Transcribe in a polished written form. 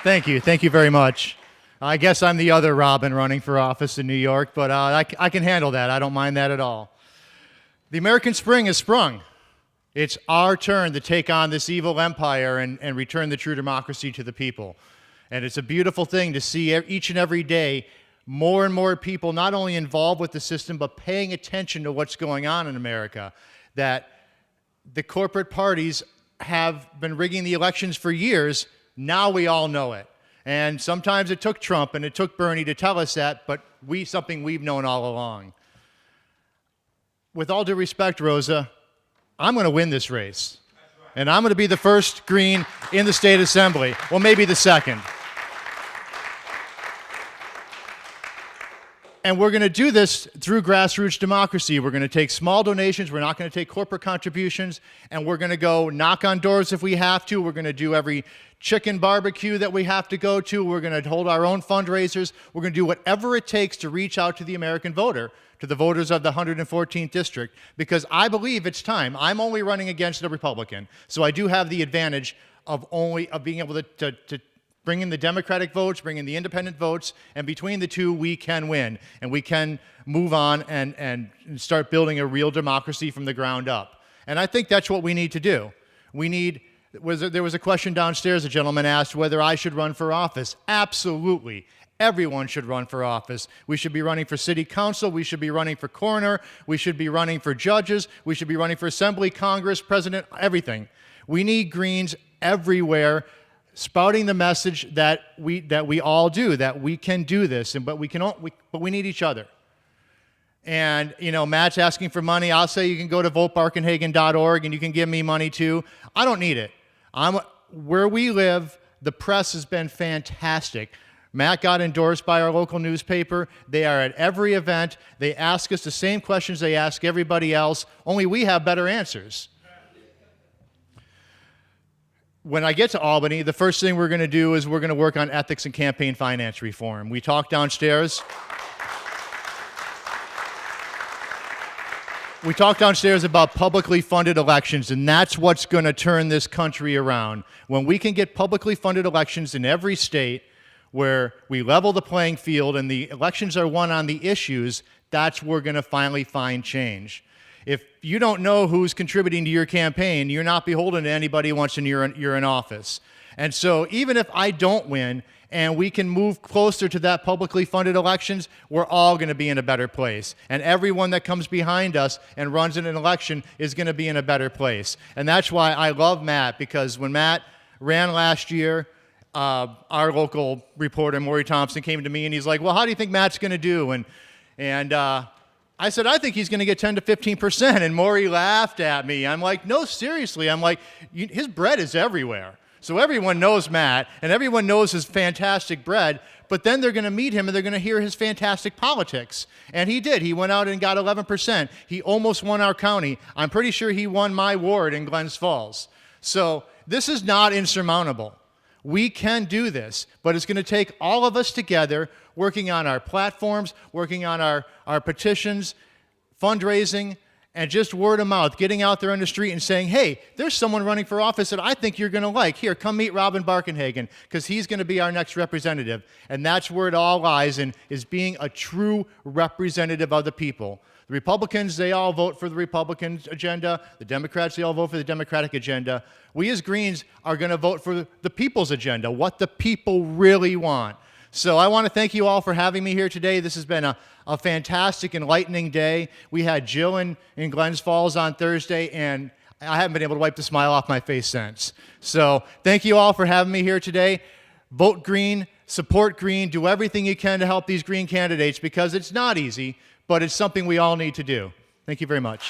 Thank you. Thank you very much. I guess I'm the other Robin running for office in New York, but I can handle that. I don't mind that at all. The American spring has sprung. It's our turn to take on this evil empire and return the true democracy to the people. And it's a beautiful thing to see each and every day more and more people not only involved with the system, but paying attention to what's going on in America. That the corporate parties have been rigging the elections for years. Now we all know it. And sometimes it took Trump and it took Bernie to tell us that, but something we've known all along. With all due respect, Rosa, I'm going to win this race. And I'm going to be the first Green in the state assembly. Well, maybe the second. And we're going to do this through grassroots democracy. We're going to take small donations. We're not going to take corporate contributions. And we're going to go knock on doors if we have to. We're going to do every chicken barbecue that we have to go to. We're going to hold our own fundraisers. We're going to do whatever it takes to reach out to the American voter, to the voters of the 114th district, because I believe it's time. I'm only running against a Republican, so I do have the advantage of being able to bring in the Democratic votes, bring in the independent votes, and between the two, we can win, and we can move on and start building a real democracy from the ground up. And I think that's what we need to do. There was a question downstairs, a gentleman asked whether I should run for office. Absolutely. Everyone should run for office. We should be running for city council. We should be running for coroner. We should be running for judges. We should be running for assembly, Congress, president, everything. We need Greens everywhere, spouting the message that we all do, that we can do this, but we need each other. And, you know, Matt's asking for money. I'll say you can go to votebarkenhagen.org and you can give me money too. I don't need it. Where we live, the press has been fantastic. Matt got endorsed by our local newspaper. They are at every event. They ask us the same questions they ask everybody else, only we have better answers. When I get to Albany, the first thing we're going to do is we're going to work on ethics and campaign finance reform. We talked downstairs. We talked downstairs about publicly funded elections, and that's what's going to turn this country around. When we can get publicly funded elections in every state where we level the playing field and the elections are won on the issues, that's where we're going to finally find change. If you don't know who's contributing to your campaign, you're not beholden to anybody once you're in office. And so even if I don't win and we can move closer to that publicly funded elections, we're all going to be in a better place. And everyone that comes behind us and runs in an election is going to be in a better place. And that's why I love Matt, because when Matt ran last year, our local reporter, Maury Thompson, came to me and he's like, well, how do you think Matt's going to do? And I said, I think he's going to get 10 to 15%. And Maury laughed at me. I'm like, no, seriously. I'm like, his bread is everywhere. So everyone knows Matt, and everyone knows his fantastic bread, but then they're going to meet him and they're going to hear his fantastic politics. And he did. He went out and got 11%. He almost won our county. I'm pretty sure he won my ward in Glens Falls. So this is not insurmountable. We can do this, but it's going to take all of us together, working on our platforms, working on our petitions, fundraising, and just word of mouth, getting out there on the street and saying, hey, there's someone running for office that I think you're going to like. Here, come meet Robin Barkenhagen, because he's going to be our next representative. And that's where it all lies, in is being a true representative of the people. The Republicans, they all vote for the Republican agenda. The Democrats, they all vote for the Democratic agenda. We as Greens are going to vote for the people's agenda, what the people really want. So I want to thank you all for having me here today. This has been a fantastic, enlightening day. We had Jill in Glens Falls on Thursday, and I haven't been able to wipe the smile off my face since. So thank you all for having me here today. Vote Green, support Green, do everything you can to help these Green candidates, because it's not easy, but it's something we all need to do. Thank you very much.